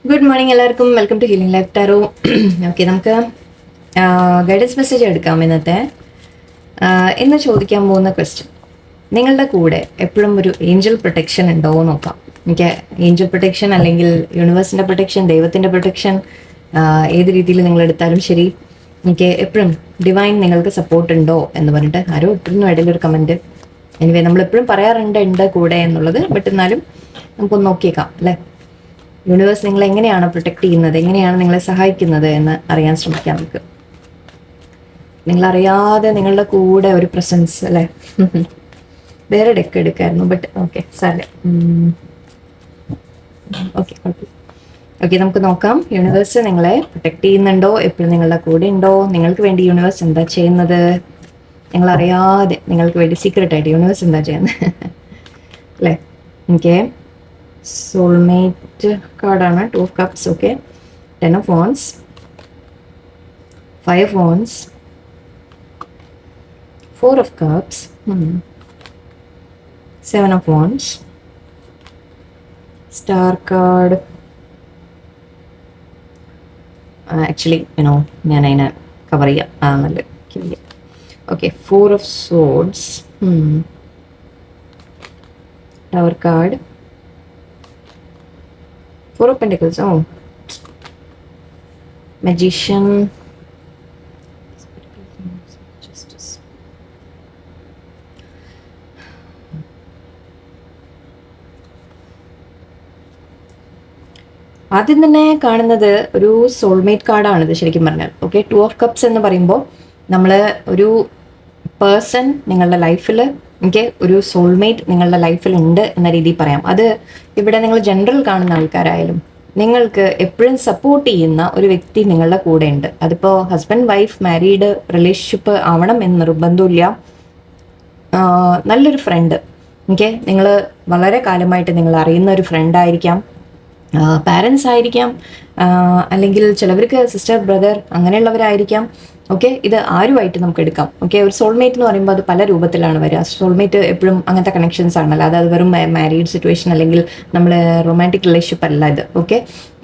Good morning എല്ലാവർക്കും. Welcome to healing life tarot. Okay, നമുക്ക് guidance message എടുക്കാം ഇന്നത്തെ. ഇന്ന് ചോദിക്കാൻ പോകുന്ന ക്വസ്റ്റ്യൻ, നിങ്ങളുടെ കൂടെ എപ്പോഴും ഒരു ഏഞ്ചൽ പ്രൊട്ടക്ഷൻ ഉണ്ടോ എന്ന് നോക്കാം. എനിക്ക് ഏഞ്ചൽ പ്രൊട്ടക്ഷൻ അല്ലെങ്കിൽ യൂണിവേഴ്സിൻ്റെ പ്രൊട്ടക്ഷൻ, ദൈവത്തിൻ്റെ പ്രൊട്ടക്ഷൻ, ഏത് രീതിയിൽ നിങ്ങൾ എടുത്താലും ശരി, എനിക്ക് എപ്പോഴും ഡിവൈൻ നിങ്ങൾക്ക് സപ്പോർട്ട് ഉണ്ടോ എന്ന് പറഞ്ഞിട്ട് ആരോ ഇട്ടിരുന്നു ഇടയിലൊരു കമൻറ്റ്. എനിവേ നമ്മളെപ്പോഴും പറയാറുണ്ട് കൂടെ എന്നുള്ളത്, ബട്ട് എന്നാലും നമുക്കൊന്ന് നോക്കിയേക്കാം അല്ലേ. യൂണിവേഴ്സ് നിങ്ങളെ എങ്ങനെയാണ് പ്രൊട്ടക്ട് ചെയ്യുന്നത്, എങ്ങനെയാണ് നിങ്ങളെ സഹായിക്കുന്നത് എന്ന് അറിയാൻ ശ്രമിക്കാം നമുക്ക്. നിങ്ങളറിയാതെ നിങ്ങളുടെ കൂടെ ഒരു പ്രസൻസ് അല്ലേ. വേറെ ഡെക്ക് എടുക്കായിരുന്നു, ബട്ട് ഓക്കെ സാറേ. ഓക്കെ ഓക്കെ, നമുക്ക് നോക്കാം. യൂണിവേഴ്സ് നിങ്ങളെ പ്രൊട്ടക്ട് ചെയ്യുന്നുണ്ടോ, എപ്പോഴും നിങ്ങളുടെ കൂടെ ഉണ്ടോ, നിങ്ങൾക്ക് വേണ്ടി യൂണിവേഴ്സ് എന്താ ചെയ്യുന്നത്, നിങ്ങളറിയാതെ നിങ്ങൾക്ക് വേണ്ടി സീക്രട്ടായിട്ട് യൂണിവേഴ്സ് എന്താ ചെയ്യുന്നത് അല്ലേ. ഓക്കെ, soulmate കാർഡാണ്. 2 of cups. Okay, 10 of wands, 5 of wands, 4 of cups, 7 of wands, star card. Actually ഞാൻ അതിനെ കവർ ചെയ്യാം നല്ല. Okay, 4 of swords, tower card, 4 of Pentacles. Oh, Magician, Justice. ആദ്യം തന്നെ കാണുന്നത് ഒരു സോൾമേറ്റ് കാർഡാണിത് ശരിക്കും പറഞ്ഞാൽ. ഓക്കെ, 2 of Cups എന്ന് പറയുമ്പോൾ നമ്മൾ ഒരു പേഴ്സൺ നിങ്ങളുടെ ലൈഫിൽ, ഓക്കെ, ഒരു സോൾമേറ്റ് നിങ്ങളുടെ ലൈഫിൽ ഉണ്ട് എന്ന രീതിയിൽ പറയാം. അത് ഇവിടെ നിങ്ങൾ ജനറൽ കാണുന്ന ആൾക്കാരായാലും നിങ്ങൾക്ക് എപ്പോഴും സപ്പോർട്ട് ചെയ്യുന്ന ഒരു വ്യക്തി നിങ്ങളുടെ കൂടെ ഉണ്ട്. അതിപ്പോൾ ഹസ്ബൻഡ് വൈഫ് മാരീഡ് റിലേഷൻഷിപ്പ് ആവണം എന്ന് നിർബന്ധമില്ല. നല്ലൊരു ഫ്രണ്ട്, ഓക്കെ, നിങ്ങൾ വളരെ കാലമായിട്ട് നിങ്ങൾ അറിയുന്ന ഒരു ഫ്രണ്ടായിരിക്കാം, പാരൻസ് ആയിരിക്കാം, അല്ലെങ്കിൽ ചിലവർക്ക് സിസ്റ്റർ ബ്രദർ അങ്ങനെയുള്ളവരായിരിക്കാം. ഓക്കെ, ഇത് ആരുമായിട്ട് നമുക്ക് എടുക്കാം. ഓക്കെ, ഒരു സോൾമേറ്റ് എന്ന് പറയുമ്പോൾ അത് പല രൂപത്തിലാണ് വരിക. സോൾമേറ്റ് എപ്പോഴും അങ്ങനത്തെ കണക്ഷൻസ് ആണല്ലോ, അത് വെറും മാരീഡ് സിറ്റുവേഷൻ അല്ലെങ്കിൽ നമ്മൾ റൊമാൻറ്റിക് റിലേഷൻഷിപ്പ് അല്ല ഇത്. ഓക്കെ,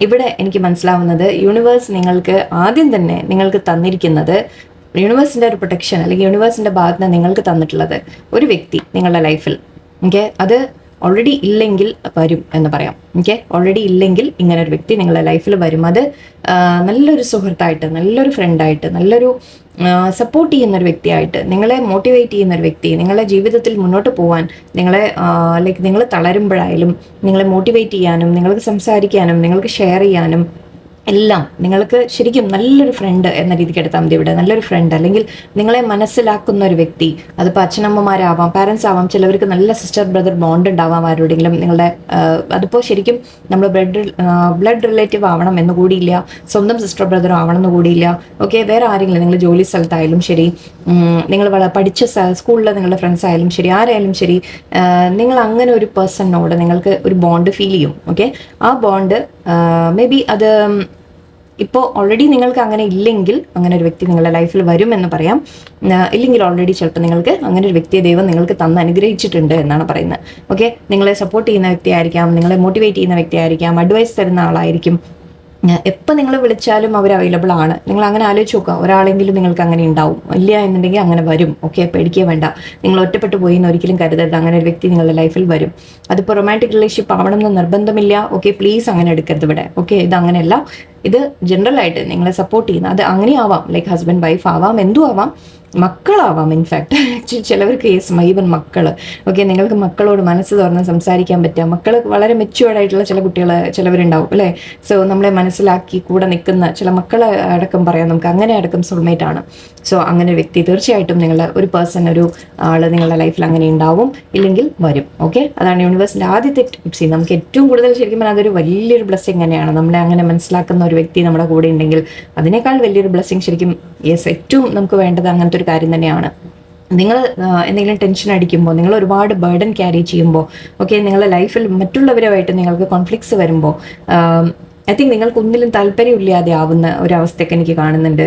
ഇവിടെ എനിക്ക് മനസ്സിലാവുന്നത് യൂണിവേഴ്സ് നിങ്ങൾക്ക് ആദ്യം തന്നെ നിങ്ങൾക്ക് തന്നിരിക്കുന്നത്, യൂണിവേഴ്സിൻ്റെ ഒരു പ്രൊട്ടക്ഷൻ അല്ലെങ്കിൽ യൂണിവേഴ്സിൻ്റെ ഭാഗത്ത് നിന്ന് നിങ്ങൾക്ക് തന്നിട്ടുള്ളത് ഒരു വ്യക്തി നിങ്ങളുടെ ലൈഫിൽ. ഓക്കെ, അത് ഓൾറെഡി ഇല്ലെങ്കിൽ വരും എന്ന് പറയാം. ഓക്കെ, ഓൾറെഡി ഇല്ലെങ്കിൽ ഇങ്ങനെ ഒരു വ്യക്തി നിങ്ങളുടെ ലൈഫിൽ വരും. അത് നല്ലൊരു സുഹൃത്തായിട്ട്, നല്ലൊരു ഫ്രണ്ടായിട്ട്, നല്ലൊരു സപ്പോർട്ട് ചെയ്യുന്നൊരു വ്യക്തിയായിട്ട്, നിങ്ങളെ മോട്ടിവേറ്റ് ചെയ്യുന്നൊരു വ്യക്തി, നിങ്ങളുടെ ജീവിതത്തിൽ മുന്നോട്ട് പോകാൻ, നിങ്ങളെ ലൈക്ക് നിങ്ങൾ തളരുമ്പോഴായാലും നിങ്ങളെ മോട്ടിവേറ്റ് ചെയ്യാനും, നിങ്ങൾക്ക് സംസാരിക്കാനും, നിങ്ങൾക്ക് ഷെയർ ചെയ്യാനും എല്ലാം നിങ്ങൾക്ക് ശരിക്കും നല്ലൊരു ഫ്രണ്ട് എന്ന രീതിക്ക് എടുത്താൽ മതി. ഇവിടെ നല്ലൊരു ഫ്രണ്ട് അല്ലെങ്കിൽ നിങ്ങളെ മനസ്സിലാക്കുന്ന ഒരു വ്യക്തി, അതിപ്പോൾ അച്ഛനമ്മമാരാവാം, പാരൻസ് ആവാം, ചിലവർക്ക് നല്ല സിസ്റ്റർ ബ്രദർ ബോണ്ട് ഉണ്ടാവാം ആരോടെങ്കിലും നിങ്ങളുടെ. അതിപ്പോൾ ശരിക്കും നമ്മൾ ബ്ലഡ് റിലേറ്റീവ് ആവണം എന്ന് കൂടിയില്ല, സ്വന്തം സിസ്റ്റർ ബ്രദർ ആവണം എന്ന് കൂടിയില്ല. ഓക്കെ, വേറെ ആരെങ്കിലും നിങ്ങൾ ജോലി സ്ഥലത്തായാലും ശരി, നിങ്ങൾ പഠിച്ച സ്കൂളിൽ നിങ്ങളുടെ ഫ്രണ്ട്സ് ആയാലും ശരി, ആരായാലും ശരി, നിങ്ങൾ അങ്ങനെ ഒരു പേഴ്സണിനോട് നിങ്ങൾക്ക് ഒരു ബോണ്ട് ഫീൽ ചെയ്യും. ഓക്കെ, ആ ബോണ്ട് മേ ബി അത് ഇപ്പോൾ ഓൾറെഡി നിങ്ങൾക്ക് അങ്ങനെ ഇല്ലെങ്കിൽ അങ്ങനെ ഒരു വ്യക്തി നിങ്ങളുടെ ലൈഫിൽ വരും എന്ന് പറയാം. ഇല്ലെങ്കിൽ ഓൾറെഡി ചിലപ്പോൾ നിങ്ങൾക്ക് അങ്ങനെ ഒരു വ്യക്തിയെ ദൈവം നിങ്ങൾക്ക് തന്ന് അനുഗ്രഹിച്ചിട്ടുണ്ട് എന്നാണ് പറയുന്നത്. ഓക്കെ, നിങ്ങളെ സപ്പോർട്ട് ചെയ്യുന്ന വ്യക്തിയായിരിക്കാം, നിങ്ങളെ മോട്ടിവേറ്റ് ചെയ്യുന്ന വ്യക്തിയായിരിക്കാം, അഡ്വൈസ് തരുന്ന ആളായിരിക്കും. എപ്പോൾ നിങ്ങൾ വിളിച്ചാലും അവർ അവൈലബിൾ ആണ്. നിങ്ങൾ അങ്ങനെ ആലോചിച്ച് നോക്കുക, ഒരാളെങ്കിലും നിങ്ങൾക്ക് അങ്ങനെ ഉണ്ടാവും. ഇല്ല എന്നുണ്ടെങ്കിൽ അങ്ങനെ വരും. ഓക്കെ, പേടിക്കുക വേണ്ട. നിങ്ങൾ ഒറ്റപ്പെട്ടു പോയി എന്ന് ഒരിക്കലും കരുതരുത്. അങ്ങനെ ഒരു വ്യക്തി നിങ്ങളുടെ ലൈഫിൽ വരും. അതിപ്പോൾ റൊമാൻറ്റിക് റിലേഷൻഷിപ്പ് ആവണം എന്ന് നിർബന്ധമില്ല. ഓക്കെ, പ്ലീസ് അങ്ങനെ എടുക്കരുത് ഇവിടെ. ഓക്കെ, ഇത് അങ്ങനെയല്ല. ഇത് ജനറലായിട്ട് നിങ്ങളെ സപ്പോർട്ട് ചെയ്യുന്ന, അത് അങ്ങനെ ആവാം, ലൈക്ക് ഹസ്ബൻഡ് വൈഫ് ആവാം, എന്തും ആവാം, മക്കളാവാം. ഇൻഫാക്ട് ആക്ച്വലി ചിലവർക്ക് ഈവൻ മക്കൾ. ഓക്കെ, നിങ്ങൾക്ക് മക്കളോട് മനസ്സ് തുറന്ന് സംസാരിക്കാൻ പറ്റുക. മക്കൾ വളരെ മെച്യൂർഡ് ആയിട്ടുള്ള ചില കുട്ടികൾ ചിലവരുണ്ടാവും അല്ലേ. സോ നമ്മളെ മനസ്സിലാക്കി കൂടെ നിൽക്കുന്ന ചില മക്കളെ അടക്കം പറയാം നമുക്ക്, അങ്ങനെ അടക്കം സോൾമേറ്റ് ആണ്. സോ അങ്ങനെ ഒരു വ്യക്തി തീർച്ചയായിട്ടും നിങ്ങളുടെ ഒരു പേഴ്സൺ, ഒരു ആള് നിങ്ങളുടെ ലൈഫിൽ അങ്ങനെ ഉണ്ടാവും, ഇല്ലെങ്കിൽ വരും. ഓക്കെ, അതാണ് യൂണിവേഴ്സിൻ്റെ ആദ്യത്തെ ടിപ്സ്. നമുക്ക് ഏറ്റവും കൂടുതൽ ശരിക്കും പറഞ്ഞാൽ അതൊരു വലിയൊരു ബ്ലെസ്സിങ് തന്നെയാണ്. നമ്മളെ അങ്ങനെ മനസ്സിലാക്കുന്ന ഒരു വ്യക്തി നമ്മുടെ കൂടെ ഉണ്ടെങ്കിൽ അതിനേക്കാൾ വലിയൊരു ബ്ലെസ്സിങ് ശരിക്കും ഏറ്റവും നമുക്ക് വേണ്ടത് അങ്ങനത്തെ ഒരു കാര്യം തന്നെയാണ്. നിങ്ങൾ എന്തെങ്കിലും ടെൻഷൻ അടിക്കുമ്പോൾ, നിങ്ങൾ ഒരുപാട് ബർഡൻ ക്യാരി ചെയ്യുമ്പോൾ, ഓക്കെ, നിങ്ങളുടെ ലൈഫിൽ മറ്റുള്ളവരുമായിട്ട് നിങ്ങൾക്ക് കോൺഫ്ലിക്ട്സ് വരുമ്പോൾ, ഐ തിങ്ക് നിങ്ങൾക്ക് ഒന്നിലും താല്പര്യമില്ലാതെ ആവുന്ന ഒരവസ്ഥയൊക്കെ എനിക്ക് കാണുന്നുണ്ട്.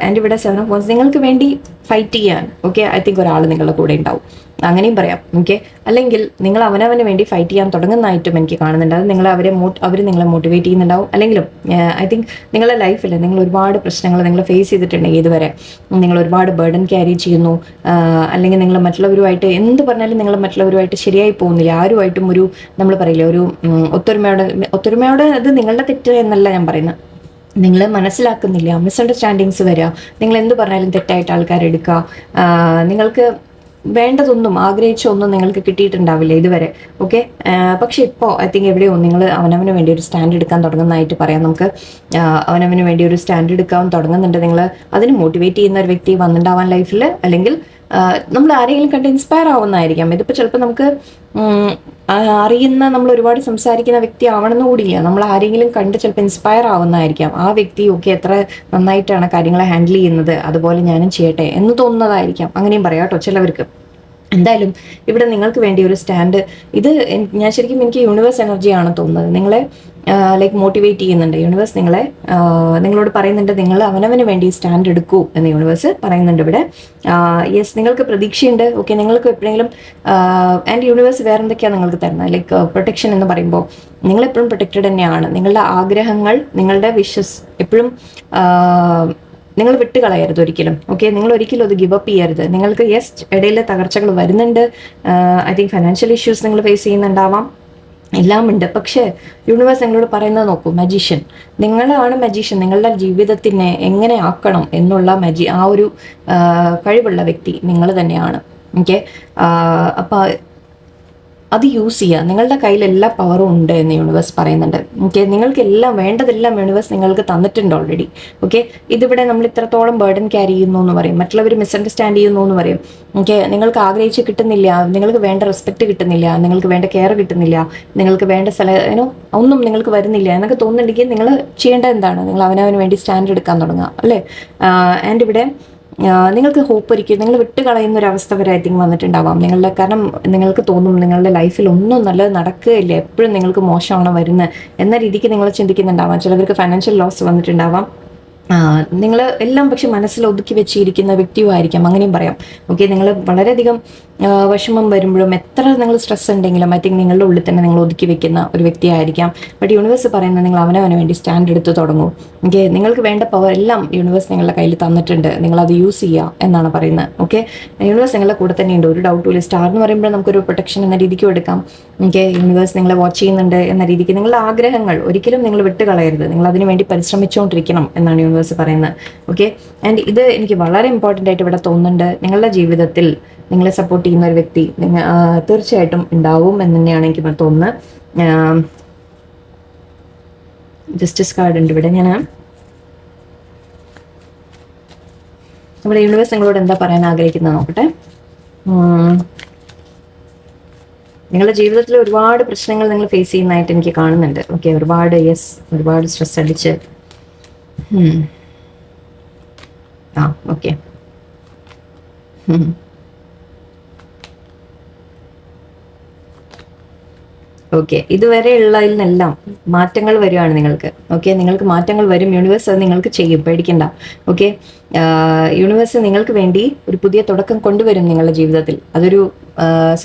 ആൻഡ് ഇവിടെ 7 of Wands നിങ്ങൾക്ക് വേണ്ടി ഫൈറ്റ് ചെയ്യാൻ, ഓക്കെ, ഐ തിങ്ക് ഒരാൾ നിങ്ങളുടെ കൂടെ ഉണ്ടാവും. അങ്ങനെയും പറയാം. ഓക്കെ, അല്ലെങ്കിൽ നിങ്ങൾ അവനവന് വേണ്ടി ഫൈറ്റ് ചെയ്യാൻ തുടങ്ങുന്നതായിട്ടും എനിക്ക് കാണുന്നുണ്ട്. അത് നിങ്ങൾ അവർ നിങ്ങളെ മോട്ടിവേറ്റ് ചെയ്യുന്നുണ്ടാവും. അല്ലെങ്കിലും ഐ തിങ്ക് നിങ്ങളുടെ ലൈഫിൽ നിങ്ങൾ ഒരുപാട് പ്രശ്നങ്ങൾ നിങ്ങൾ ഫേസ് ചെയ്തിട്ടുണ്ടെങ്കിൽ ഇതുവരെ നിങ്ങൾ ഒരുപാട് ബർഡൻ ക്യാരി ചെയ്യുന്നു, അല്ലെങ്കിൽ നിങ്ങൾ മറ്റുള്ളവരുമായിട്ട് എന്ത് പറഞ്ഞാലും നിങ്ങൾ മറ്റുള്ളവരുമായിട്ട് ശരിയായി പോകുന്നില്ല. ആരുമായിട്ടും ഒരു നമ്മൾ പറയില്ല ഒരു ഒത്തൊരുമയോടെ അത് നിങ്ങളുടെ തെറ്റ് എന്നല്ല ഞാൻ പറയുന്നത്. നിങ്ങൾ മനസ്സിലാക്കുന്നില്ല, മിസ്അണ്ടർസ്റ്റാൻഡിങ്സ് വരിക, നിങ്ങൾ എന്ത് പറഞ്ഞാലും തെറ്റായിട്ട് ആൾക്കാർ എടുക്കുക, നിങ്ങൾക്ക് വേണ്ടതൊന്നും ആഗ്രഹിച്ച ഒന്നും നിങ്ങൾക്ക് കിട്ടിയിട്ടുണ്ടാവില്ല ഇതുവരെ. ഓക്കെ, പക്ഷെ ഇപ്പോൾ ഐ തിങ്ക് എവിടെയോ നിങ്ങൾ അവനവന് വേണ്ടി ഒരു സ്റ്റാൻഡ് എടുക്കാൻ തുടങ്ങുന്നതായിട്ട് പറയാം നമുക്ക്. അവനവന് വേണ്ടി ഒരു സ്റ്റാൻഡ് എടുക്കാൻ തുടങ്ങുന്നുണ്ട്. നിങ്ങൾ അതിന് മോട്ടിവേറ്റ് ചെയ്യുന്ന ഒരു വ്യക്തി വന്നിട്ടുണ്ടാവാൻ ലൈഫിൽ, അല്ലെങ്കിൽ നമ്മൾ ആരെങ്കിലും കണ്ട് ഇൻസ്പയർ ആവുന്നതായിരിക്കാം. ഇതിപ്പോൾ ചിലപ്പോൾ നമുക്ക് അറിയുന്ന നമ്മൾ ഒരുപാട് സംസാരിക്കുന്ന വ്യക്തി ആവണമെന്ന് കൂടിയില്ല, നമ്മൾ ആരെങ്കിലും കണ്ട് ചിലപ്പോൾ ഇൻസ്പയർ ആവുന്നതായിരിക്കാം. ആ വ്യക്തി ഒക്കെ എത്ര നന്നായിട്ടാണ് കാര്യങ്ങളെ ഹാൻഡിൽ ചെയ്യുന്നത്, അതുപോലെ ഞാനും ചെയ്യട്ടെ എന്ന് തോന്നുന്നതായിരിക്കാം. അങ്ങനെയും പറയാം കേട്ടോ ചിലവർക്ക്. എന്തായാലും ഇവിടെ നിങ്ങൾക്ക് വേണ്ടി ഒരു സ്റ്റാൻഡ്, ഇത് ഞാൻ ശരിക്കും എനിക്ക് യൂണിവേഴ്സ് എനർജിയാണ് തോന്നുന്നത്. നിങ്ങളെ ലൈക്ക് മോട്ടിവേറ്റ് ചെയ്യുന്നുണ്ട് യൂണിവേഴ്സ്. നിങ്ങളോട് പറയുന്നുണ്ട് നിങ്ങൾ അവനവന് വേണ്ടി സ്റ്റാൻഡ് എടുക്കൂ എന്ന് യൂണിവേഴ്സ് പറയുന്നുണ്ട് ഇവിടെ. യെസ്, നിങ്ങൾക്ക് പ്രതീക്ഷയുണ്ട്. ഓക്കെ, നിങ്ങൾക്ക് എപ്പോഴെങ്കിലും ആൻഡ് യൂണിവേഴ്സ് വേറെ എന്തൊക്കെയാണ് നിങ്ങൾക്ക് തരുന്നത്, ലൈക്ക് പ്രൊട്ടക്ഷൻ എന്ന് പറയുമ്പോൾ നിങ്ങളെപ്പോഴും പ്രൊട്ടക്റ്റഡ് തന്നെയാണ്. നിങ്ങളുടെ ആഗ്രഹങ്ങൾ, നിങ്ങളുടെ വിഷസ് എപ്പോഴും നിങ്ങൾ വിട്ടുകളയരുത് ഒരിക്കലും. ഓക്കെ, നിങ്ങൾ ഒരിക്കലും അത് ഗിവ് അപ്പ് ചെയ്യരുത്. നിങ്ങൾക്ക് യെസ് ഇടയിലെ തകർച്ചകൾ വരുന്നുണ്ട്. ഐ തിങ്ക് ഫൈനാൻഷ്യൽ ഇഷ്യൂസ് നിങ്ങൾ ഫേസ് ചെയ്യുന്നുണ്ടാവാം, എല്ലാം ഉണ്ട്. പക്ഷേ യൂണിവേഴ്സ് നിങ്ങളോട് പറയുന്നത് നോക്കൂ, മജീഷ്യൻ നിങ്ങളാണ്. മജീഷ്യൻ നിങ്ങളുടെ ജീവിതത്തിനെ എങ്ങനെ ആക്കണം എന്നുള്ള ആ ഒരു കഴിവുള്ള വ്യക്തി നിങ്ങൾ തന്നെയാണ്. ഓക്കെ, അപ്പോൾ അത് യൂസ് ചെയ്യുക. നിങ്ങളുടെ കയ്യിൽ എല്ലാ പവറും ഉണ്ട് എന്ന് യൂണിവേഴ്സ് പറയുന്നുണ്ട്. ഓക്കെ, നിങ്ങൾക്ക് എല്ലാം വേണ്ടതെല്ലാം യൂണിവേഴ്സ് നിങ്ങൾക്ക് തന്നിട്ടുണ്ട് ഓൾറെഡി. ഓക്കെ, ഇതിവിടെ നമ്മൾ ഇത്രത്തോളം ബർഡൻ ക്യാരി ചെയ്യുന്നു എന്ന് പറയും, മറ്റുള്ളവർ മിസ്അണ്ടർസ്റ്റാൻഡ് ചെയ്യുന്നു എന്ന് പറയും. ഓക്കെ, നിങ്ങൾക്ക് ആഗ്രഹിച്ച് കിട്ടുന്നില്ല, നിങ്ങൾക്ക് വേണ്ട റെസ്പെക്ട് കിട്ടുന്നില്ല, നിങ്ങൾക്ക് വേണ്ട കെയർ കിട്ടുന്നില്ല, നിങ്ങൾക്ക് വേണ്ട ഒന്നും നിങ്ങൾക്ക് വരുന്നില്ല എന്നൊക്കെ തോന്നുന്നുണ്ടെങ്കിൽ നിങ്ങൾ ചെയ്യേണ്ടത് എന്താണ്? നിങ്ങൾ അവനവന് വേണ്ടി സ്റ്റാൻഡ് എടുക്കാൻ തുടങ്ങുക, അല്ലേ? ആൻഡ് ഇവിടെ നിങ്ങൾക്ക് ഹോപ്പ് ഒരിക്കലും നിങ്ങൾ വിട്ട് കളയുന്ന ഒരു അവസ്ഥ വരെ ഐ തിങ്ക് വന്നിട്ടുണ്ടാവാം നിങ്ങളുടെ. കാരണം നിങ്ങൾക്ക് തോന്നും നിങ്ങളുടെ ലൈഫിൽ ഒന്നും നല്ലത് നടക്കുകയില്ല, എപ്പോഴും നിങ്ങൾക്ക് മോശമാണ് വരുന്നത് എന്ന രീതിക്ക് നിങ്ങൾ ചിന്തിക്കുന്നുണ്ടാവാം. ചിലവർക്ക് ഫൈനാൻഷ്യൽ ലോസ് വന്നിട്ടുണ്ടാവാം. നിങ്ങൾ എല്ലാം പക്ഷെ മനസ്സിൽ ഒതുക്കി വെച്ചിരിക്കുന്ന വ്യക്തിയും ആയിരിക്കാം, അങ്ങനെയും പറയാം. ഓക്കെ, നിങ്ങൾ വളരെയധികം വിഷമം വരുമ്പോഴും എത്ര നിങ്ങൾ സ്ട്രെസ് ഉണ്ടെങ്കിലും ഐ തിങ്ക് നിങ്ങളുടെ ഉള്ളിൽ തന്നെ നിങ്ങൾ ഒതുക്കി വെക്കുന്ന ഒരു വ്യക്തിയായിരിക്കാം. ബട്ട് യൂണിവേഴ്സ് പറയുന്നത് നിങ്ങൾ അവനവന് വേണ്ടി സ്റ്റാൻഡ് എടുത്ത് തുടങ്ങും. ഓക്കെ, നിങ്ങൾക്ക് വേണ്ട പവർ എല്ലാം യൂണിവേഴ്സ് നിങ്ങളുടെ കയ്യിൽ തന്നിട്ടുണ്ട്, നിങ്ങളത് യൂസ് ചെയ്യുക എന്നാണ് പറയുന്നത്. ഓക്കെ, യൂണിവേഴ്സ് നിങ്ങളുടെ കൂടെ തന്നെയുണ്ട്, ഒരു ഡൗട്ടും. സ്റ്റാർ എന്ന് പറയുമ്പോൾ നമുക്കൊരു പ്രൊട്ടക്ഷൻ എന്ന രീതിക്കും എടുക്കാം. ഓക്കെ, യൂണിവേഴ്സ് നിങ്ങളെ വാച്ച് ചെയ്യുന്നുണ്ട് എന്ന രീതിക്ക് നിങ്ങളുടെ ആഗ്രഹങ്ങൾ ഒരിക്കലും നിങ്ങൾ വിട്ട് കളയരുത്, നിങ്ങൾ അതിനു വേണ്ടി പരിശ്രമിച്ചുകൊണ്ടിരിക്കണം എന്നാണ് യൂണിവേഴ്സ് പറയുന്നത്. ഓക്കെ, ആൻഡ് ഇത് എനിക്ക് വളരെ ഇമ്പോർട്ടൻ്റ് ആയിട്ട് ഇവിടെ തോന്നുന്നുണ്ട്. നിങ്ങളുടെ ജീവിതത്തിൽ നിങ്ങളെ സപ്പോർട്ട് ചെയ്യുന്ന ഒരു വ്യക്തി തീർച്ചയായിട്ടും ഉണ്ടാവും എന്ന് തന്നെയാണ് എനിക്ക് തോന്നുന്നത്. ജസ്റ്റിസ് കാർഡ് ഉണ്ട് ഇവിടെ. നമ്മുടെ യൂണിവേഴ്സ് നിങ്ങളോട് എന്താ പറയാൻ ആഗ്രഹിക്കുന്നത് നോക്കട്ടെ. നിങ്ങളുടെ ജീവിതത്തിൽ ഒരുപാട് പ്രശ്നങ്ങൾ നിങ്ങൾ ഫേസ് ചെയ്യുന്നതായിട്ട് എനിക്ക് കാണുന്നുണ്ട്. ഓക്കെ, ഒരുപാട് സ്ട്രെസ് അടിച്ച് ഓക്കെ. ഓക്കെ, ഇതുവരെ ഉള്ളതിൽ നിന്നെല്ലാം മാറ്റങ്ങൾ വരുവാണ് നിങ്ങൾക്ക്. ഓക്കെ, നിങ്ങൾക്ക് മാറ്റങ്ങൾ വരും. യൂണിവേഴ്സ് അത് നിങ്ങൾക്ക് ചെയ്യും, പേടിക്കണ്ട. ഓക്കെ, യൂണിവേഴ്സ് നിങ്ങൾക്ക് വേണ്ടി ഒരു പുതിയ തുടക്കം കൊണ്ടുവരും നിങ്ങളുടെ ജീവിതത്തിൽ. അതൊരു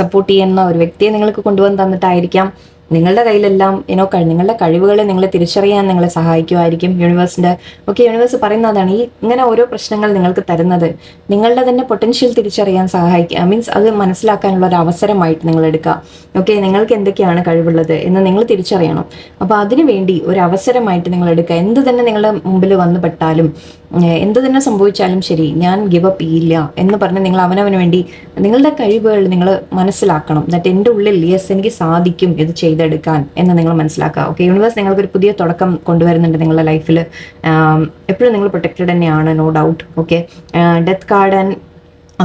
സപ്പോർട്ട് ചെയ്യുന്ന ഒരു വ്യക്തിയെ നിങ്ങൾക്ക് കൊണ്ടുവന്ന് തന്നിട്ടായിരിക്കാം. നിങ്ങളുടെ കയ്യിലെല്ലാം നിങ്ങളുടെ കഴിവുകളെ നിങ്ങളെ തിരിച്ചറിയാൻ നിങ്ങളെ സഹായിക്കുമായിരിക്കും യൂണിവേഴ്സിന്റെ. ഓക്കെ, യൂണിവേഴ്സ് പറയുന്നതാണ് ഇങ്ങനെ ഓരോ പ്രശ്നങ്ങൾ നിങ്ങൾക്ക് തരുന്നത് നിങ്ങളുടെ തന്നെ പൊട്ടൻഷ്യൽ തിരിച്ചറിയാൻ സഹായിക്കുക, മീൻസ് അത് മനസ്സിലാക്കാനുള്ള ഒരു അവസരമായിട്ട് നിങ്ങൾ എടുക്കുക. ഓക്കെ, നിങ്ങൾക്ക് എന്തൊക്കെയാണ് കഴിവുള്ളത് എന്ന് നിങ്ങൾ തിരിച്ചറിയണം. അപ്പോൾ അതിനു വേണ്ടി ഒരു അവസരമായിട്ട് നിങ്ങൾ എടുക്കുക. എന്ത് തന്നെ നിങ്ങളുടെ മുമ്പിൽ വന്നു പെട്ടാലും, എന്ത് തന്നെ സംഭവിച്ചാലും ശരി, ഞാൻ ഗിവ് അപ്പ് ചെയ്യില്ല എന്ന് പറഞ്ഞ് നിങ്ങൾ അവനവന് വേണ്ടി നിങ്ങളുടെ കഴിവുകൾ നിങ്ങൾ മനസ്സിലാക്കണം. എന്നിട്ട് എൻ്റെ ഉള്ളിൽ യെസ് എനിക്ക് സാധിക്കും ഇത് ചെയ്തെടുക്കാൻ എന്ന് നിങ്ങൾ മനസ്സിലാക്കുക. ഓക്കെ, യൂണിവേഴ്സ് നിങ്ങൾക്കൊരു പുതിയ തുടക്കം കൊണ്ടുവരുന്നുണ്ട് നിങ്ങളുടെ ലൈഫിൽ. എപ്പോഴും നിങ്ങൾ പ്രൊട്ടക്റ്റഡ് തന്നെയാണ്, no doubt. Okay, death card and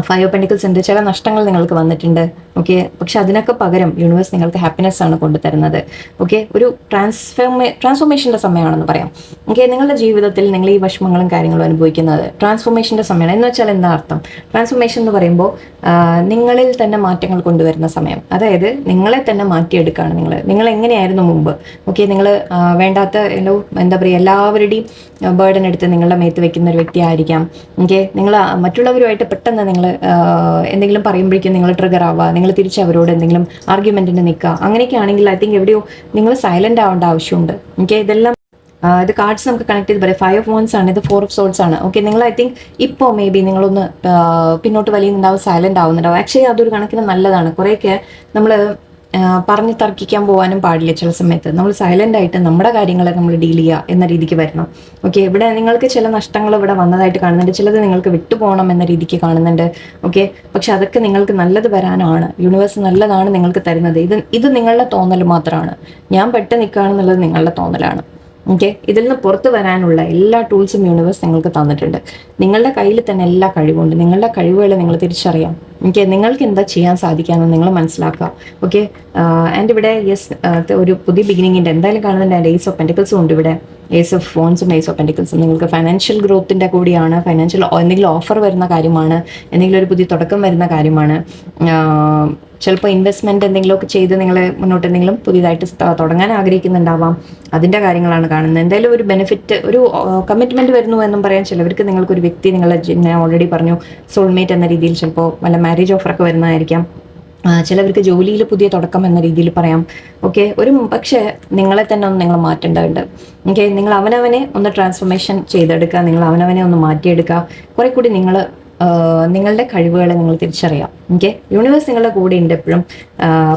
5 of pentacles ഉണ്ട്. ചില നഷ്ടങ്ങൾ നിങ്ങൾക്ക് വന്നിട്ടുണ്ട്. ഓക്കെ. പക്ഷെ അതിനൊക്കെ പകരം യൂണിവേഴ്സ് നിങ്ങൾക്ക് ഹാപ്പിനെസ് ആണ് കൊണ്ടുതരുന്നത്. ഓക്കെ, ഒരു ട്രാൻസ്ഫോർമേഷൻ്റെ സമയമാണെന്ന് പറയാം. ഓക്കെ, നിങ്ങളുടെ ജീവിതത്തിൽ നിങ്ങൾ ഈ വിഷമങ്ങളും കാര്യങ്ങളും അനുഭവിക്കുന്നത് ട്രാൻസ്ഫോർമേഷൻ്റെ സമയമാണ്. എന്ന് വെച്ചാൽ എന്താ അർത്ഥം? ട്രാൻസ്ഫോർമേഷൻ എന്ന് പറയുമ്പോൾ നിങ്ങളിൽ തന്നെ മാറ്റങ്ങൾ കൊണ്ടുവരുന്ന സമയം. അതായത് നിങ്ങളെ തന്നെ മാറ്റിയെടുക്കുകയാണ്. നിങ്ങൾ എങ്ങനെയായിരുന്നു മുമ്പ്? ഓക്കെ, നിങ്ങൾ വേണ്ടാത്ത എന്താ പറയുക, എല്ലാവരുടെയും ബേർഡൻ എടുത്ത് നിങ്ങളുടെ മേത്ത് വെക്കുന്ന ഒരു വ്യക്തി ആയിരിക്കാം. ഓക്കെ, നിങ്ങൾ മറ്റുള്ളവരുമായിട്ട് പെട്ടെന്ന് നിങ്ങൾ എന്തെങ്കിലും പറയുമ്പോഴേക്കും നിങ്ങൾ ട്രിഗർ ആവുക, നിങ്ങൾ തിരിച്ച് അവരോട് എന്തെങ്കിലും ആർഗ്യുമെന്റിന് നിൽക്കുക. അങ്ങനെയൊക്കെ ആണെങ്കിൽ ഐ തിങ്ക് എവിടെയോ നിങ്ങൾ സൈലന്റ് ആവേണ്ട ആവശ്യമുണ്ട്. ഓക്കെ, ഇതെല്ലാം ഇത് കാർഡ്സ് നമുക്ക് കണക്ട് ചെയ്ത് പറയാം. 5 of Wands ആണ്, ഇത് 4 of Swords ആണ്. ഓക്കെ, നിങ്ങൾ ഐ തിങ്ക് ഇപ്പോൾ മേ ബി നിങ്ങളൊന്ന് പിന്നോട്ട് വലിയുന്നുണ്ടാവും, സൈലന്റ് ആവുന്നുണ്ടാവും. ആക്ച്വലി അതൊരു കണക്കിന് നല്ലതാണ്. കുറേയൊക്കെ നമ്മൾ പറഞ്ഞ് തർക്കിക്കാൻ പോകാനും പാടില്ല. ചില സമയത്ത് നമ്മൾ സൈലന്റ് ആയിട്ട് നമ്മുടെ കാര്യങ്ങളെ നമ്മൾ ഡീൽ ചെയ്യുക എന്ന രീതിക്ക് വരണം. ഓക്കെ, ഇവിടെ നിങ്ങൾക്ക് ചില നഷ്ടങ്ങൾ ഇവിടെ വന്നതായിട്ട് കാണുന്നുണ്ട്, ചിലത് നിങ്ങൾക്ക് വിട്ടുപോകണം എന്ന രീതിക്ക് കാണുന്നുണ്ട്. ഓക്കെ, പക്ഷെ അതൊക്കെ നിങ്ങൾക്ക് നല്ലത് വരാനാണ്. യൂണിവേഴ്സ് നല്ലതാണ് നിങ്ങൾക്ക് തരുന്നത്. ഇത് നിങ്ങളുടെ തോന്നൽ മാത്രമാണ്. ഞാൻ പെട്ട് നിൽക്കുകയാണെന്നുള്ളത് നിങ്ങളുടെ തോന്നലാണ്. ഓക്കെ, ഇതിൽ നിന്ന് പുറത്ത് വരാനുള്ള എല്ലാ ടൂൾസും യൂണിവേഴ്സ് നിങ്ങൾക്ക് തന്നിട്ടുണ്ട്. നിങ്ങളുടെ കയ്യിൽ തന്നെ എല്ലാ കഴിവുണ്ട്. നിങ്ങളുടെ കഴിവുകൾ നിങ്ങൾ തിരിച്ചറിയാം. ഓക്കെ, നിങ്ങൾക്ക് എന്താ ചെയ്യാൻ സാധിക്കാമെന്ന് നിങ്ങൾ മനസ്സിലാക്കുക. ഓക്കെ, ആൻഡ് ഇവിടെ ഒരു പുതിയ ബിഗിനിങ്ങിൻ്റെ എന്തായാലും കാണുന്നുണ്ട്. ഏസ് ഓഫ് പെന്റിക്കിൾസും ഉണ്ട് ഇവിടെ. ഏസ് ഓഫ് ഫോൺസും ഏസ് ഓഫ് പെന്റിക്കിൾസും നിങ്ങൾക്ക് ഫൈനാൻഷ്യൽ ഗ്രോത്തിൻ്റെ കൂടിയാണ്. ഫൈനാൻഷ്യൽ എന്തെങ്കിലും ഓഫർ വരുന്ന കാര്യമാണ്, എന്തെങ്കിലും ഒരു പുതിയ തുടക്കം വരുന്ന കാര്യമാണ്. ചിലപ്പോൾ ഇൻവെസ്റ്റ്മെൻറ്റ് എന്തെങ്കിലുമൊക്കെ ചെയ്ത് നിങ്ങൾ മുന്നോട്ട് എന്തെങ്കിലും പുതിയതായിട്ട് തുടങ്ങാൻ ആഗ്രഹിക്കുന്നുണ്ടാവാം. അതിൻ്റെ കാര്യങ്ങളാണ് കാണുന്നത്. എന്തായാലും ഒരു ബെനിഫിറ്റ്, ഒരു കമ്മിറ്റ്മെൻറ്റ് വരുന്നു എന്നും പറയാം. ചിലവർക്ക് നിങ്ങൾക്കൊരു വ്യക്തി, ഞാൻ ഓൾറെഡി പറഞ്ഞു, സോൾമേറ്റ് എന്ന രീതിയിൽ ചിലപ്പോൾ വല്ല മാരേജ് ഓഫറൊക്കെ വരുന്നതായിരിക്കാം. ചിലവർക്ക് ജോലിയിൽ പുതിയ തുടക്കം എന്ന രീതിയിൽ പറയാം. ഓക്കെ, പക്ഷേ നിങ്ങളെ തന്നെ ഒന്ന് നിങ്ങൾ മാറ്റേണ്ടതുണ്ട്. ഓക്കെ, നിങ്ങൾ അവനവനെ ഒന്ന് ട്രാൻസ്ഫോർമേഷൻ ചെയ്തെടുക്കുക, നിങ്ങൾ അവനവനെ ഒന്ന് മാറ്റിയെടുക്കുക. കുറെ കൂടി നിങ്ങളുടെ കഴിവുകളെ നിങ്ങൾ തിരിച്ചറിയാം. ഓക്കെ, യൂണിവേഴ്സ് നിങ്ങളുടെ കൂടെ ഉണ്ട് എപ്പോഴും,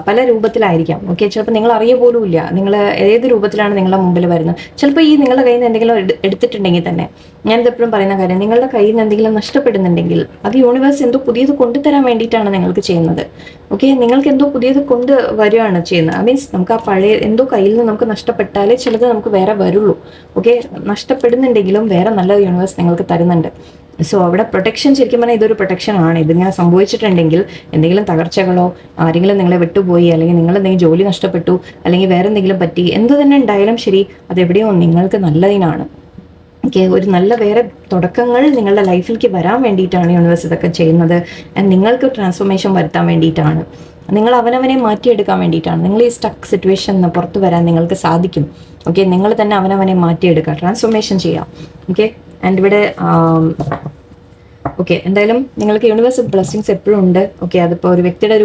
പല രൂപത്തിലായിരിക്കാം. ഓക്കെ, ചിലപ്പോൾ നിങ്ങൾ അറിയ പോലും ഇല്ല നിങ്ങൾ ഏത് രൂപത്തിലാണ് നിങ്ങളുടെ മുമ്പിൽ വരുന്നത്. ചിലപ്പോൾ ഈ നിങ്ങളുടെ കയ്യിൽ നിന്ന് എന്തെങ്കിലും എടുത്തിട്ടുണ്ടെങ്കിൽ തന്നെ, ഞാനിതെപ്പോഴും പറയുന്ന കാര്യം, നിങ്ങളുടെ കയ്യിൽ നിന്ന് എന്തെങ്കിലും നഷ്ടപ്പെടുന്നുണ്ടെങ്കിൽ അത് യൂണിവേഴ്സ് എന്തോ പുതിയത് കൊണ്ടുതരാൻ വേണ്ടിയിട്ടാണ് നിങ്ങൾക്ക് ചെയ്യുന്നത്. ഓക്കെ, നിങ്ങൾക്ക് എന്തോ പുതിയത് കൊണ്ട് വരികയാണ് ചെയ്യുന്നത്. മീൻസ് നമുക്ക് ആ പഴയ എന്തോ കയ്യിൽ നിന്ന് നമുക്ക് നഷ്ടപ്പെട്ടാലേ ചിലത് നമുക്ക് വേറെ വരുള്ളൂ. ഓക്കെ, നഷ്ടപ്പെടുന്നുണ്ടെങ്കിലും വേറെ നല്ലത് യൂണിവേഴ്സ് നിങ്ങൾക്ക് തരുന്നുണ്ട്. സോ അവിടെ പ്രൊട്ടക്ഷൻ, ശരിക്കും പറഞ്ഞാൽ ഇതൊരു പ്രൊട്ടക്ഷൻ ആണ്. ഇതിങ്ങനെ സംഭവിച്ചിട്ടുണ്ടെങ്കിൽ എന്തെങ്കിലും തകർച്ചകളോ, ആരെങ്കിലും നിങ്ങളെ വിട്ടുപോയി, അല്ലെങ്കിൽ നിങ്ങൾ എന്തെങ്കിലും ജോലി നഷ്ടപ്പെട്ടു, അല്ലെങ്കിൽ വേറെ എന്തെങ്കിലും പറ്റി, എന്ത് തന്നെ ഉണ്ടായാലും ശരി, അതെവിടെയോ നിങ്ങൾക്ക് നല്ലതിനാണ്. ഓക്കെ, ഒരു നല്ല വേറെ തുടക്കങ്ങൾ നിങ്ങളുടെ ലൈഫിലേക്ക് വരാൻ വേണ്ടിയിട്ടാണ് യൂണിവേഴ്സ് ഇതൊക്കെ ചെയ്യുന്നത്. നിങ്ങൾക്ക് ട്രാൻസ്ഫോർമേഷൻ വരുത്താൻ വേണ്ടിയിട്ടാണ്, നിങ്ങൾ അവനവനെ മാറ്റിയെടുക്കാൻ വേണ്ടിയിട്ടാണ്. നിങ്ങൾ ഈ സ്റ്റക്ക് സിറ്റുവേഷൻ പുറത്ത് വരാൻ നിങ്ങൾക്ക് സാധിക്കും. ഓക്കെ, നിങ്ങൾ തന്നെ അവനവനെ മാറ്റിയെടുക്കുക, ട്രാൻസ്ഫോർമേഷൻ ചെയ്യാം. ഓക്കെ, ആൻഡ് ഇവിടെ ഓക്കെ, എന്തായാലും നിങ്ങൾക്ക് യൂണിവേഴ്സ് ബ്ലെസ്സിങ്സ് എപ്പോഴും ഉണ്ട്. ഓക്കെ, അതിപ്പോൾ ഒരു വ്യക്തിയുടെ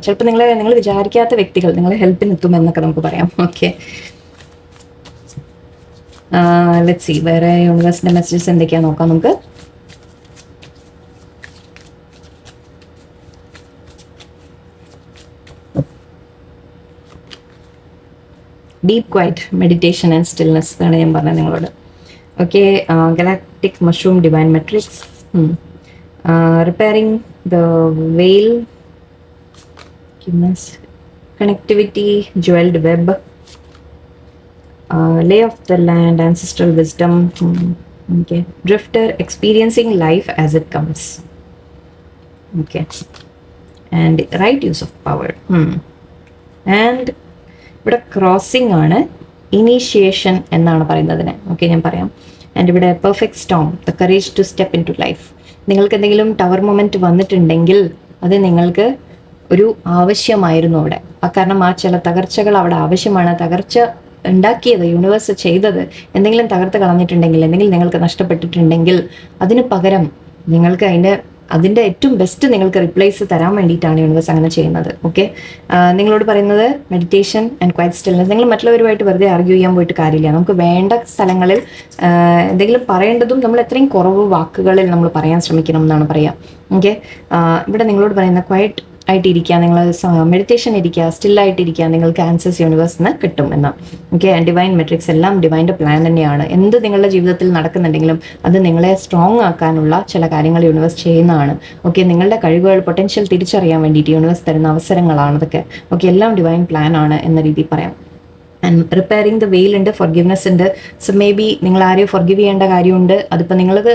ചിലപ്പോൾ നിങ്ങൾ വിചാരിക്കാത്ത വ്യക്തികൾ നിങ്ങളെ ഹെൽപ്പിന് എത്തും എന്നൊക്കെ നമുക്ക് പറയാം. ഓക്കെ, ലെറ്റ്സ് സീ വേറെ യൂണിവേഴ്സിന്റെ മെസ്സേജസ് എന്തൊക്കെയാ നോക്കാം നമുക്ക്. Deep quiet meditation and stillness ആണ് ഞാൻ പറഞ്ഞത് നിങ്ങളോട്. Okay, galactic mushroom divine matrix, repairing the veil, connectivity, jewelled web, lay of the land, ancestral wisdom. Okay, drifter, experiencing life as it comes. Okay, and right use of power. And ഇവിടെ crossing ആണ്, initiation എന്നാണ് പറയുന്നതിന്. Okay, ഞാൻ പറയാം. And ഇവിടെ perfect storm, the courage to step in to life. നിങ്ങൾക്ക് എന്തെങ്കിലും tower moment വന്നിട്ടുണ്ടെങ്കിൽ അത് നിങ്ങൾക്ക് ഒരു ആവശ്യമായിരുന്നു അവിടെ. കാരണം ആ ചില തകർച്ചകൾ അവിടെ ആവശ്യമാണ്. തകർച്ച ഉണ്ടാക്കിയത് യൂണിവേഴ്സ് ചെയ്തത് എന്തെങ്കിലും തകർത്ത് കളഞ്ഞിട്ടുണ്ടെങ്കിൽ, എന്തെങ്കിലും നിങ്ങൾക്ക് നഷ്ടപ്പെട്ടിട്ടുണ്ടെങ്കിൽ അതിന് പകരം നിങ്ങൾക്ക് അതിൻ്റെ ഏറ്റവും ബെസ്റ്റ് നിങ്ങൾക്ക് റിപ്ലേസ് തരാൻ വേണ്ടിയിട്ടാണ് യൂണിവേഴ്സ് അങ്ങനെ ചെയ്യുന്നത്. ഓക്കെ, നിങ്ങളോട് പറയുന്നത് മെഡിറ്റേഷൻ ആൻഡ് ക്വയറ്റ് സ്റ്റിൽനെസ്. നിങ്ങൾ മറ്റുള്ളവരുമായിട്ട് വെറുതെ ആർഗ്യൂ ചെയ്യാൻ പോയിട്ട് കാര്യമില്ല. നമുക്ക് വേണ്ട സ്ഥലങ്ങളിൽ എന്തെങ്കിലും പറയേണ്ടതും നമ്മൾ എത്രയും കുറവ് വാക്കുകളിൽ നമ്മൾ പറയാൻ ശ്രമിക്കണം എന്നാണ് പറയുക. ഓക്കെ, ഇവിടെ നിങ്ങളോട് പറയുന്ന ക്വയറ്റ് ആയിട്ടിരിക്കുക, നിങ്ങൾ മെഡിറ്റേഷൻ ഇരിക്കുക, സ്റ്റില്ലായിട്ടിരിക്കുക, നിങ്ങൾക്ക് ആൻസേഴ്സ് യൂണിവേഴ്സിന് കിട്ടും എന്നാണ്. ഓക്കെ, ആൻഡ് ഡിവൈൻ മെട്രിക്സ് എല്ലാം ഡിവൈൻ്റെ പ്ലാൻ തന്നെയാണ്. എന്ത് നിങ്ങളുടെ ജീവിതത്തിൽ നടക്കുന്നുണ്ടെങ്കിലും അത് നിങ്ങളെ സ്ട്രോങ് ആക്കാനുള്ള ചില കാര്യങ്ങൾ യൂണിവേഴ്സ് ചെയ്യുന്നതാണ്. ഓക്കെ, നിങ്ങളുടെ കഴിവുകൾ, പൊട്ടൻഷ്യൽ തിരിച്ചറിയാൻ വേണ്ടിയിട്ട് യൂണിവേഴ്സ് തരുന്ന അവസരങ്ങളാണ് അതൊക്കെ. ഓക്കെ, എല്ലാം ഡിവൈൻ പ്ലാൻ ആണ് എന്ന രീതിയിൽ പറയാം. ആൻഡ് റിപ്പയറിങ് ദ വെയിൽ ഉണ്ട്, ഫോർഗിവ്നെസ് ഉണ്ട്. സോ മേ ബി നിങ്ങൾ ആരെയും ഫോർഗിവ് ചെയ്യേണ്ട കാര്യമുണ്ട്. അതിപ്പോൾ നിങ്ങൾക്ക്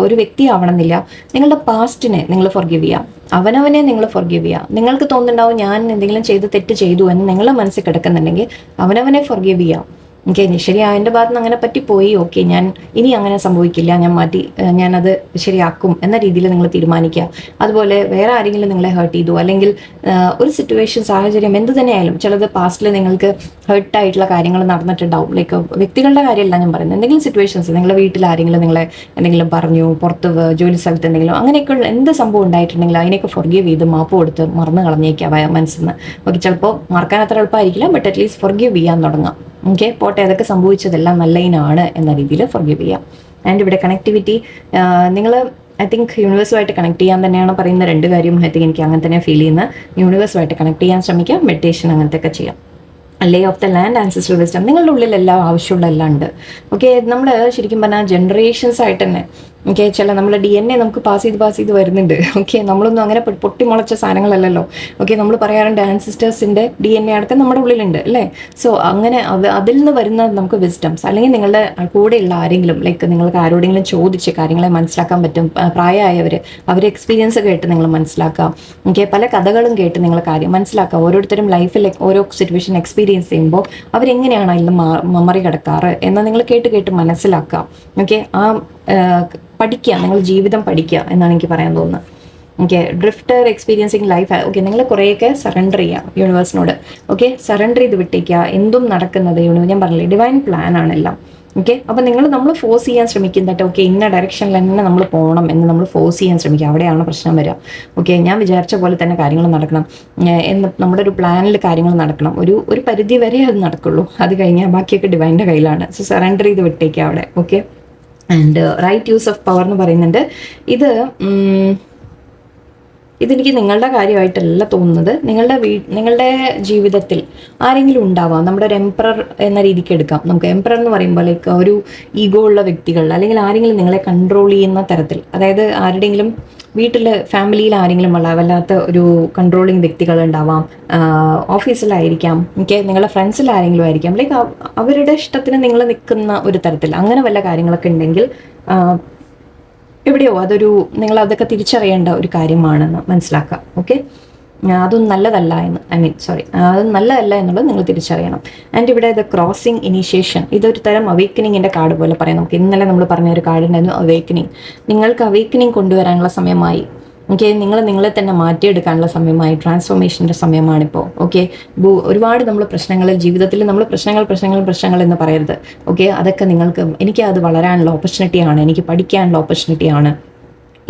ഒരു വ്യക്തി ആവണമെന്നില്ല, നിങ്ങളുടെ പാസ്റ്റിനെ നിങ്ങൾ ഫോർഗിവ് ചെയ്യാം, അവനവനെ നിങ്ങൾ ഫോർഗിവ് ചെയ്യാം. നിങ്ങൾക്ക് തോന്നുന്നുണ്ടാവും ഞാൻ എന്തെങ്കിലും തെറ്റ് ചെയ്തു എന്ന് നിങ്ങളുടെ മനസ്സിൽ കിടക്കുന്നുണ്ടെങ്കിൽ അവനവനെ ഫോർഗിവ് ചെയ്യാം. ഓക്കെ, ശരി, എൻ്റെ ഭാഗത്ത് നിന്ന് അങ്ങനെ പറ്റിപ്പോയി, ഓക്കെ, ഞാൻ ഇനി അങ്ങനെ സംഭവിക്കില്ല, ഞാനത് ശരിയാക്കും എന്ന രീതിയിൽ നിങ്ങൾ തീരുമാനിക്കുക. അതുപോലെ വേറെ ആരെങ്കിലും നിങ്ങളെ ഹേർട്ട് ചെയ്തു, അല്ലെങ്കിൽ ഒരു സിറ്റുവേഷൻ, സാഹചര്യം എന്ത് തന്നെയായാലും, ചിലത് പാസ്റ്റിൽ നിങ്ങൾക്ക് ഹേർട്ടായിട്ടുള്ള കാര്യങ്ങൾ നടന്നിട്ടുണ്ടാവും. ലൈക്ക് വ്യക്തികളുടെ കാര്യമല്ല ഞാൻ പറയുന്നത്, എന്തെങ്കിലും സിറ്റുവേഷൻസ്, നിങ്ങളുടെ വീട്ടിൽ ആരെങ്കിലും നിങ്ങളെ എന്തെങ്കിലും പറഞ്ഞു, പുറത്ത് ജോലി സ്ഥലത്ത് എന്തെങ്കിലും അങ്ങനെയൊക്കെയുള്ള എന്ത് സംഭവം ഉണ്ടായിട്ടുണ്ടെങ്കിലും അതിനെയൊക്കെ ഫോർഗീവ് ചെയ്ത് മാപ്പ് കൊടുത്ത് മറന്നു കളഞ്ഞേക്കാം മനസ്സിൽ നിന്ന്. ഓക്കെ, ചിലപ്പോൾ മറക്കാൻ അത്ര എളുപ്പമായിരിക്കില്ല, ബട്ട് അറ്റ്ലീസ്റ്റ് ഫോർഗീവ് ചെയ്യാൻ തുടങ്ങാം. ഓക്കെ, പോട്ടെ, അതൊക്കെ സംഭവിച്ചതെല്ലാം നല്ലതിനാണ് എന്ന രീതിയിൽ ഫോർഗീവ് ചെയ്യാം. ആൻഡ് ഇവിടെ കണക്ടിവിറ്റി, നിങ്ങൾ ഐ തിങ്ക് യൂണിവേഴ്സുമായിട്ട് കണക്ട് ചെയ്യാൻ തന്നെയാണ് പറയുന്ന രണ്ട് കാര്യം. ഐ തിങ്ക് എനിക്ക് അങ്ങനെ തന്നെ ഫീൽ ചെയ്യുന്ന, യൂണിവേഴ്സുമായിട്ട് കണക്ട് ചെയ്യാൻ ശ്രമിക്കാം, മെഡിറ്റേഷൻ അങ്ങനത്തെ ഒക്കെ ചെയ്യാം. ലേ of the land, ancestral wisdom, നിങ്ങളുടെ ഉള്ളിൽ എല്ലാം ആവശ്യമുള്ള എല്ലാം ഉണ്ട്. ഓക്കെ, നമ്മൾ ശരിക്കും പറഞ്ഞാൽ ജനറേഷൻസ് ആയിട്ട് തന്നെ ഓക്കെ, നമ്മുടെ DNA നമുക്ക് പാസ് ചെയ്ത് വരുന്നുണ്ട്. ഓക്കെ, നമ്മളൊന്നും അങ്ങനെ പൊട്ടിമുളച്ച സാധനങ്ങളല്ലല്ലോ. ഓക്കെ, നമ്മൾ പറയാറുണ്ട് ആൻസിസ്റ്റേഴ്സിൻ്റെ DNA അടക്കം നമ്മുടെ ഉള്ളിലുണ്ട് അല്ലേ. സോ അങ്ങനെ അതിൽ നിന്ന് വരുന്ന നമുക്ക് വിസ്ഡംസ്, അല്ലെങ്കിൽ നിങ്ങളുടെ കൂടെയുള്ള ആരെങ്കിലും, ലൈക്ക് നിങ്ങൾക്ക് ആരോടെങ്കിലും ചോദിച്ച് കാര്യങ്ങളെ മനസ്സിലാക്കാൻ പറ്റും. പ്രായമായവർ, അവരെ എക്സ്പീരിയൻസ് കേട്ട് നിങ്ങൾ മനസ്സിലാക്കാം. ഓക്കെ, പല കഥകളും കേട്ട് നിങ്ങൾ കാര്യം മനസ്സിലാക്കുക. ഓരോരുത്തരും ലൈഫിൽ ഓരോ സിറ്റുവേഷൻ എക്സ്പീരിയൻസ് ചെയ്യുമ്പോൾ അവരെങ്ങനെയാണ് അതിൽ മറികടക്കാറ് എന്ന് നിങ്ങൾ കേട്ട് മനസ്സിലാക്കാം. ഓക്കെ, പഠിക്കുക, നിങ്ങൾ ജീവിതം പഠിക്കുക എന്നാണ് എനിക്ക് പറയാൻ തോന്നുന്നത്. Okay, drifter experiencing life. Okay, നിങ്ങൾ കുറേയൊക്കെ സറണ്ടർ ചെയ്യുക യൂണിവേഴ്സിനോട്. ഓക്കെ, സറണ്ടർ ചെയ്ത് വിട്ടേക്കുക. എന്തും നടക്കുന്നത് ഞാൻ പറഞ്ഞില്ലേ, ഡിവൈൻ പ്ലാൻ ആണെല്ലാം. ഓക്കെ, അപ്പോൾ നമ്മൾ ഫോഴ്സ് ചെയ്യാൻ ശ്രമിക്കുന്നിട്ട് ഓക്കെ ഇന്ന ഡയറക്ഷനിൽ തന്നെ നമ്മൾ പോകണം എന്ന് നമ്മൾ ഫോഴ്സ് ചെയ്യാൻ ശ്രമിക്കുക. അവിടെയാണ് പ്രശ്നം വരിക. ഓക്കെ, ഞാൻ വിചാരിച്ച പോലെ തന്നെ കാര്യങ്ങൾ നടക്കണം എന്ന്, നമ്മുടെ ഒരു പ്ലാനിൽ കാര്യങ്ങൾ നടക്കണം. ഒരു പരിധി വരെ അത് നടക്കുള്ളൂ. അത് കഴിഞ്ഞാൽ ബാക്കിയൊക്കെ ഡിവൈൻ്റെ കയ്യിലാണ്. സോ സറണ്ടർ ചെയ്ത് വിട്ടേക്കുക അവിടെ. Okay, and right use of power എന്ന് പറയുന്നുണ്ട്. ഇതെനിക്ക് നിങ്ങളുടെ കാര്യമായിട്ടല്ല തോന്നുന്നത്. നിങ്ങളുടെ ജീവിതത്തിൽ ആരെങ്കിലും ഉണ്ടാവാം. നമ്മുടെ ഒരു എംപറർ എന്ന രീതിക്ക് എടുക്കാം. നമുക്ക് എംപറർ എന്ന് പറയുമ്പോൾ ലൈക്ക് ഒരു ഈഗോ ഉള്ള വ്യക്തികൾ, അല്ലെങ്കിൽ ആരെങ്കിലും നിങ്ങളെ കൺട്രോൾ ചെയ്യുന്ന തരത്തിൽ, അതായത് ആരുടെയെങ്കിലും വീട്ടിൽ, ഫാമിലിയിൽ ആരെങ്കിലും വല്ലാത്ത ഒരു കൺട്രോളിങ് വ്യക്തികൾ ഉണ്ടാവാം. ഓഫീസിലായിരിക്കാം, ഓക്കെ, നിങ്ങളുടെ ഫ്രണ്ട്സിൽ ആരെങ്കിലും ആയിരിക്കാം. ലൈക്ക് അവരുടെ ഇഷ്ടത്തിന് നിങ്ങൾ നിൽക്കുന്ന ഒരു തരത്തിൽ അങ്ങനെ വല്ല കാര്യങ്ങളൊക്കെ ഉണ്ടെങ്കിൽ എവിടെയോ അതൊക്കെ തിരിച്ചറിയേണ്ട ഒരു കാര്യമാണെന്ന് മനസ്സിലാക്കുക. ഓക്കെ, അതൊന്നും നല്ലതല്ല അതൊന്നും നല്ലതല്ല എന്നുള്ളത് നിങ്ങൾ തിരിച്ചറിയണം. ആൻഡ് ഇവിടെ ദ ക്രോസിംഗ് ഇനീഷ്യേഷൻ, ഇതൊരു തരം അവേക്കനിങ്ങിൻ്റെ കാർഡ് പോലെ പറയാം. നമുക്ക് ഇന്നലെ നമ്മൾ പറഞ്ഞ ഒരു കാർഡ് ഉണ്ടായിരുന്നു, അവേക്കനിങ്. നിങ്ങൾക്ക് അവേക്കനിങ് കൊണ്ടുവരാനുള്ള സമയമായി. ഓക്കെ, നിങ്ങളെ തന്നെ മാറ്റിയെടുക്കാനുള്ള സമയമായി, ട്രാൻസ്ഫോർമേഷൻ്റെ സമയമാണിപ്പോൾ. ഓക്കെ, ഒരുപാട് നമ്മൾ ജീവിതത്തിൽ നമ്മൾ പ്രശ്നങ്ങൾ എന്ന് പറയരുത്. ഓക്കെ, അതൊക്കെ എനിക്ക് അത് വളരാനുള്ള ഓപ്പർച്യൂണിറ്റിയാണ്, എനിക്ക് പഠിക്കാനുള്ള ഓപ്പർച്യൂണിറ്റിയാണ്,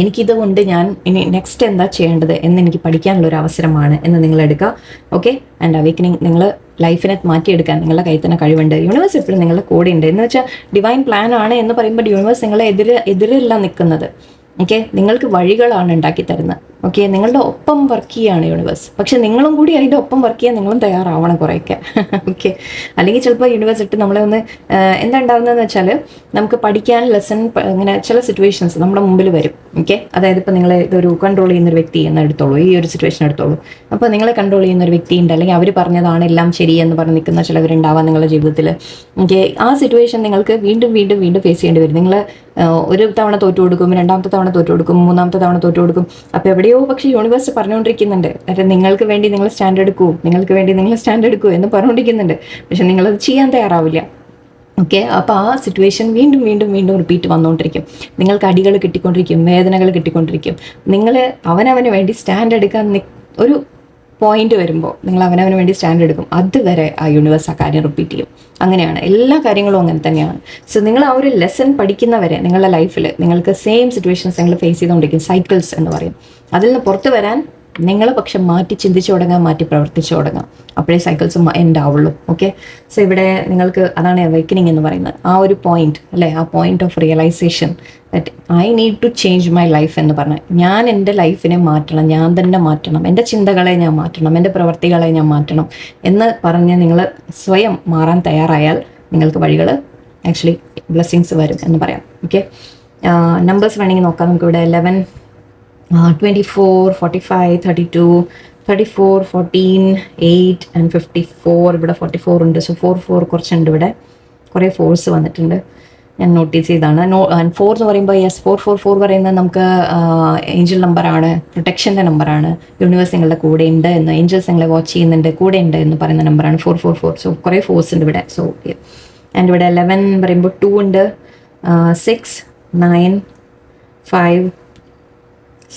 എനിക്കിതുകൊണ്ട് ഞാൻ ഇനി നെക്സ്റ്റ് എന്താ ചെയ്യേണ്ടത് എന്ന് എനിക്ക് പഠിക്കാനുള്ള ഒരു അവസരമാണ് എന്ന് നിങ്ങൾ എടുക്കുക. ഓക്കെ, ആൻഡ് അവേക്കനിങ്, നിങ്ങൾ ലൈഫിനെ മാറ്റിയെടുക്കാൻ നിങ്ങളുടെ കയ്യിൽ തന്നെ കഴിവുണ്ട്. യൂണിവേഴ്സ് എപ്പോഴും നിങ്ങളുടെ കൂടെ ഉണ്ട്. എന്ന് വെച്ചാൽ ഡിവൈൻ പ്ലാൻ ആണ് എന്ന് പറയുമ്പോൾ യൂണിവേഴ്സ് നിങ്ങളെ എതിരല്ല നിൽക്കുന്നത്. ഓക്കെ, നിങ്ങൾക്ക് വഴികളാണ് ഉണ്ടാക്കി തരുന്നത്. ഓക്കെ, നിങ്ങളുടെ ഒപ്പം വർക്ക് ചെയ്യുകയാണ് യൂണിവേഴ്സ്. പക്ഷെ നിങ്ങളും കൂടി അതിൻ്റെ ഒപ്പം വർക്ക് ചെയ്യാൻ നിങ്ങളും തയ്യാറാവണം കുറേയൊക്കെ. ഓക്കെ, അല്ലെങ്കിൽ ചിലപ്പോൾ യൂണിവേഴ്സ് ഇട്ട് നമ്മളെ എന്താ ഉണ്ടാകുന്നതെന്ന് വെച്ചാൽ, നമുക്ക് പഠിക്കാൻ ലെസൺ ഇങ്ങനെ ചില സിറ്റുവേഷൻസ് നമ്മുടെ മുമ്പിൽ വരും. ഓക്കെ, അതായത് ഇപ്പോൾ നിങ്ങളെ ഇതൊരു കൺട്രോൾ ചെയ്യുന്നൊരു വ്യക്തി എന്ന് എടുത്തോളൂ, ഈ ഒരു സിറ്റുവേഷൻ എടുത്തോളൂ. അപ്പോൾ നിങ്ങളെ കൺട്രോൾ ചെയ്യുന്ന ഒരു വ്യക്തി ഉണ്ട്, അല്ലെങ്കിൽ അവർ പറഞ്ഞതാണ് എല്ലാം ശരി എന്ന് പറഞ്ഞ് നിൽക്കുന്ന ചിലവരുണ്ടാവാം നിങ്ങളുടെ ജീവിതത്തിൽ. ഓക്കെ, ആ സിറ്റുവേഷൻ നിങ്ങൾക്ക് വീണ്ടും ഫേസ് ചെയ്യേണ്ടി വരും. നിങ്ങൾ ഒരു തവണ തോറ്റു കൊടുക്കും, രണ്ടാമത്തെ തവണ തോറ്റു കൊടുക്കും, മൂന്നാമത്തെ തവണ തോറ്റു കൊടുക്കും. അപ്പോൾ എവിടെയോ പക്ഷേ യൂണിവേഴ്സ് പറഞ്ഞുകൊണ്ടിരിക്കുന്നുണ്ട്, നിങ്ങൾക്ക് വേണ്ടി നിങ്ങൾ സ്റ്റാൻഡ് എടുക്കൂ എന്ന് പറഞ്ഞുകൊണ്ടിരിക്കുന്നുണ്ട്. പക്ഷെ നിങ്ങളത് ചെയ്യാൻ തയ്യാറാവില്ല. ഓക്കെ, അപ്പോൾ ആ സിറ്റുവേഷൻ വീണ്ടും റിപ്പീറ്റ് വന്നുകൊണ്ടിരിക്കും. നിങ്ങൾക്ക് അടികൾ കിട്ടിക്കൊണ്ടിരിക്കും, വേദനകൾ കിട്ടിക്കൊണ്ടിരിക്കും. നിങ്ങൾ അവനവന് വേണ്ടി സ്റ്റാൻഡ് എടുക്കാൻ ഒരു പോയിന്റ് വരുമ്പോൾ നിങ്ങൾ അവനവന് വേണ്ടി സ്റ്റാൻഡ് എടുക്കും. അതുവരെ ആ യൂണിവേഴ്സ് ആ കാര്യം റിപ്പീറ്റ് ചെയ്യും. അങ്ങനെയാണ് എല്ലാ കാര്യങ്ങളും, അങ്ങനെ തന്നെയാണ്. സോ നിങ്ങൾ ആ ഒരു ലെസൺ പഠിക്കുന്നവരെ നിങ്ങളുടെ ലൈഫിൽ നിങ്ങൾക്ക് സെയിം സിറ്റുവേഷൻസ് നിങ്ങൾ ഫേസ് ചെയ്തുകൊണ്ടിരിക്കും. സൈക്കിൾസ് എന്ന് പറയും. അതിൽ നിന്ന് പുറത്ത് വരാൻ നിങ്ങൾ പക്ഷെ മാറ്റി ചിന്തിച്ചു തുടങ്ങാം, മാറ്റി പ്രവർത്തിച്ചു തുടങ്ങാം. അപ്പോഴേ സൈക്കിൾസ് എൻഡ് ആവുള്ളൂ. ഓക്കെ, സോ ഇവിടെ നിങ്ങൾക്ക് അതാണ് അവേക്കനിങ് എന്ന് പറയുന്നത്. ആ ഒരു പോയിന്റ് അല്ലേ, ആ point of realisation that I need to change my life എന്ന് പറഞ്ഞാൽ, ഞാൻ എൻ്റെ ലൈഫിനെ മാറ്റണം, ഞാൻ തന്നെ മാറ്റണം, എൻ്റെ ചിന്തകളെ ഞാൻ മാറ്റണം, എൻ്റെ പ്രവർത്തികളെ ഞാൻ മാറ്റണം എന്ന് പറഞ്ഞ് നിങ്ങൾ സ്വയം മാറാൻ തയ്യാറായാൽ നിങ്ങൾക്ക് വഴികൾ ആക്ച്വലി ബ്ലെസ്സിങ്സ് വരും എന്ന് പറയാം. ഓക്കെ, നമ്പേഴ്സ് വേണമെങ്കിൽ നോക്കാം. നമുക്കിവിടെ 11, 24, 45, 32, 34, 14, 8 and 54. ഇവിടെ 44 ഉണ്ട്. സോ 4 കുറച്ചുണ്ട്. ഇവിടെ കുറേ ഫോഴ്സ് വന്നിട്ടുണ്ട്, ഞാൻ നോട്ടീസ് ചെയ്താണ്. 4 എന്ന് പറയുമ്പോൾ യെസ്, 4 പറയുന്നത് നമുക്ക് ഏഞ്ചൽ നമ്പറാണ്, പ്രൊട്ടക്ഷൻ്റെ നമ്പറാണ്. യൂണിവേഴ്സ് നിങ്ങളുടെ കൂടെ ഉണ്ട് എന്ന്, ഏഞ്ചൽസ് നിങ്ങളെ വാച്ച് ചെയ്യുന്നുണ്ട്, കൂടെ ഉണ്ട് എന്ന് പറയുന്ന നമ്പറാണ് 444. സോ കുറേ ഫോഴ്സ് ഉണ്ട് ഇവിടെ. സോ ആൻഡ് ഇവിടെ 11 പറയുമ്പോൾ 2 ഉണ്ട്, 6, 9, 5,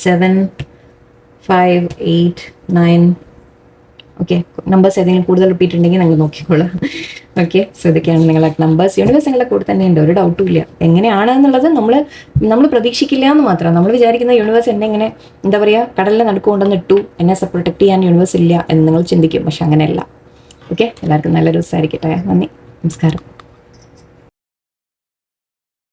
7, 5, 8, 9. ഓക്കെ, നമ്പേഴ്സ് ഏതെങ്കിലും കൂടുതൽ റിപ്പീറ്റ് ഉണ്ടെങ്കിൽ നിങ്ങൾ നോക്കിക്കോളാം. ഓക്കെ, സോ ഇതൊക്കെയാണ് നിങ്ങളുടെ നമ്പേഴ്സ്. യൂണിവേഴ്സ് നിങ്ങളുടെ കൂടെ തന്നെ ഉണ്ട്, ഒരു ഡൗട്ടും ഇല്ല. എങ്ങനെയാണ് എന്നുള്ളത് നമ്മൾ പ്രതീക്ഷിക്കില്ല എന്ന് മാത്രം. നമ്മൾ വിചാരിക്കുന്ന യൂണിവേഴ്സ് എന്നെ ഇങ്ങനെ എന്താ പറയുക, കടലിൽ നടുക്കൊണ്ടെന്ന് ഇട്ടു, എന്നെ പ്രൊട്ടക്ട് ചെയ്യാൻ യൂണിവേഴ്സ് ഇല്ല എന്ന് നിങ്ങൾ ചിന്തിക്കും. പക്ഷെ അങ്ങനെയല്ല. ഓക്കെ, എല്ലാവർക്കും നല്ലൊരു ദിവസമായിരിക്കട്ടെ. നന്ദി, നമസ്കാരം.